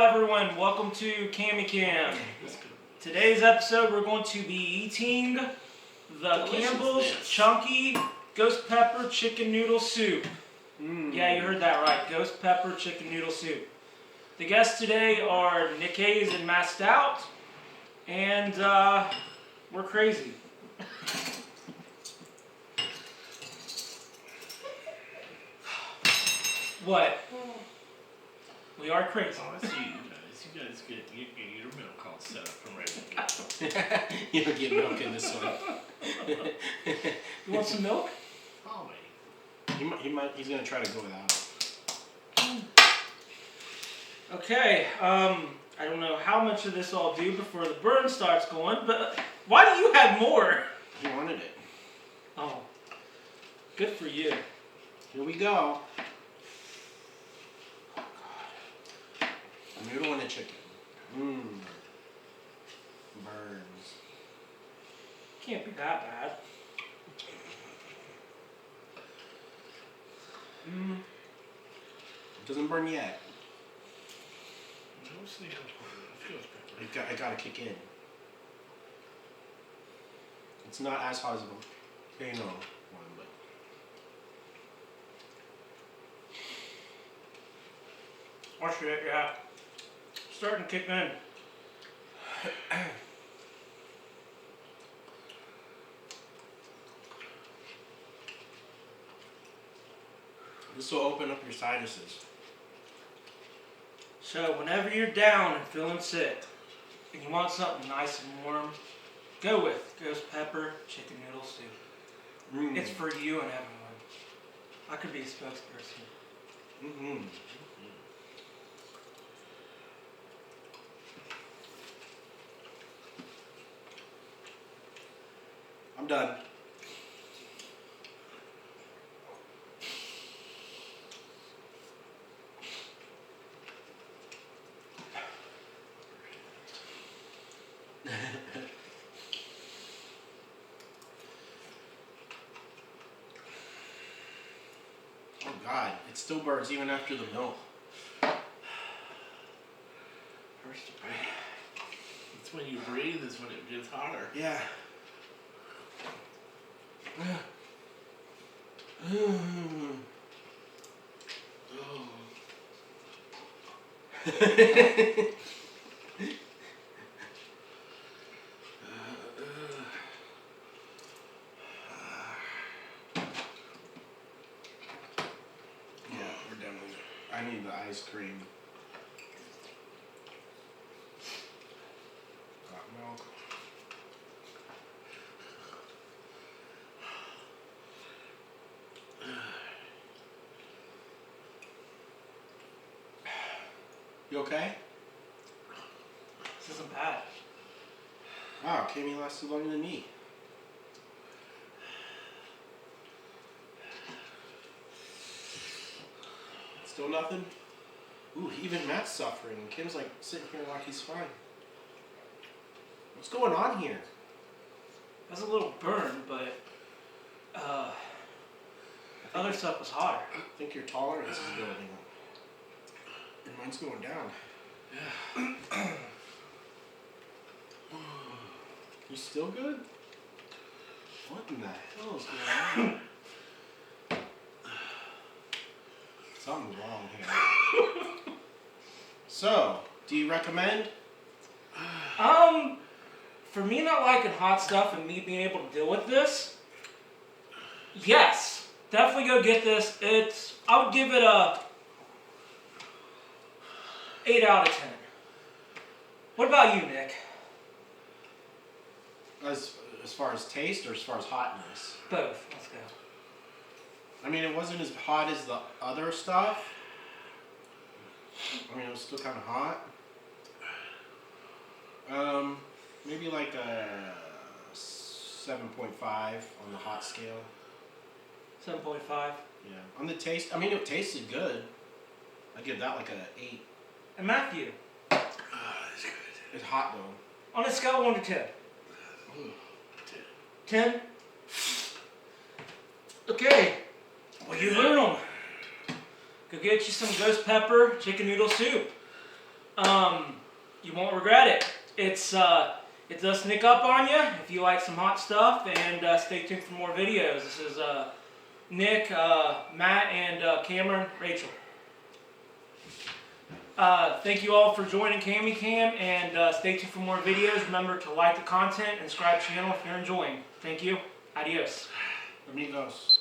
everyone, welcome to Cammy Cam. Today's episode we're going to be eating the Campbell's Chunky Ghost Pepper Chicken Noodle Soup. Yeah, you heard that right, Ghost Pepper Chicken Noodle Soup. The guests today are Nick Hayes and Matt Stout, and we're crazy. What? We are crazy. Oh, I see you guys get your milk all set up and ready to go. You don't get milk in this one. You want some milk? Oh, wait. He's gonna try to go without it. Okay, I don't know how much of this I'll do before the burn starts going, but why do you have more? He wanted it. Oh, good for you. Here we go. A noodle and a chicken. Burns. Can't be that bad. It doesn't burn yet. It gotta kick in. It's not as hot as a one, but Watch it, yeah. Starting to kick in. this will open up your sinuses. So whenever you're down and feeling sick, and you want something nice and warm, go with Ghost Pepper Chicken Noodle Soup. It's for you and everyone. I could be a spokesperson. I'm done. Oh God, it still burns even after the milk. First to breathe. It's when you breathe is when it gets hotter. Yeah. We're definitely. I need the ice cream. Got milk. You okay? This isn't bad. Wow, Cammy lasted longer than me. Still nothing? Ooh, even Matt's suffering. Kim's like sitting here like he's fine. What's going on here? That's a little burn, but other stuff was hotter. I think your tolerance is building up. And mine's going down. Yeah. You still good? What in the hell is going on? Something's wrong here. So, do you recommend? For me not liking hot stuff and me being able to deal with this, yes, definitely go get this. I would give it a 8 out of 10. What about you, Nick? As far as taste or as far as hotness? Both. Let's go. I mean, it wasn't as hot as the other stuff. I mean, it was still kind of hot. Maybe like a 7.5 on the hot scale. 7.5. Yeah. On the taste, I mean, it tasted good. I'd give that like a 8. And Matthew? It's good. It's hot though. On a scale of 1 to 10. 10? Okay. Well, you learn them. Go get you some Ghost Pepper Chicken Noodle Soup. You won't regret it. It does sneak up on you if you like some hot stuff, and stay tuned for more videos. This is Nick, Matt, and Cameron, Rachel. Thank you all for joining Cami Cam, and stay tuned for more videos. Remember to like the content and subscribe to the channel if you're enjoying. Thank you. Adios. Amigos.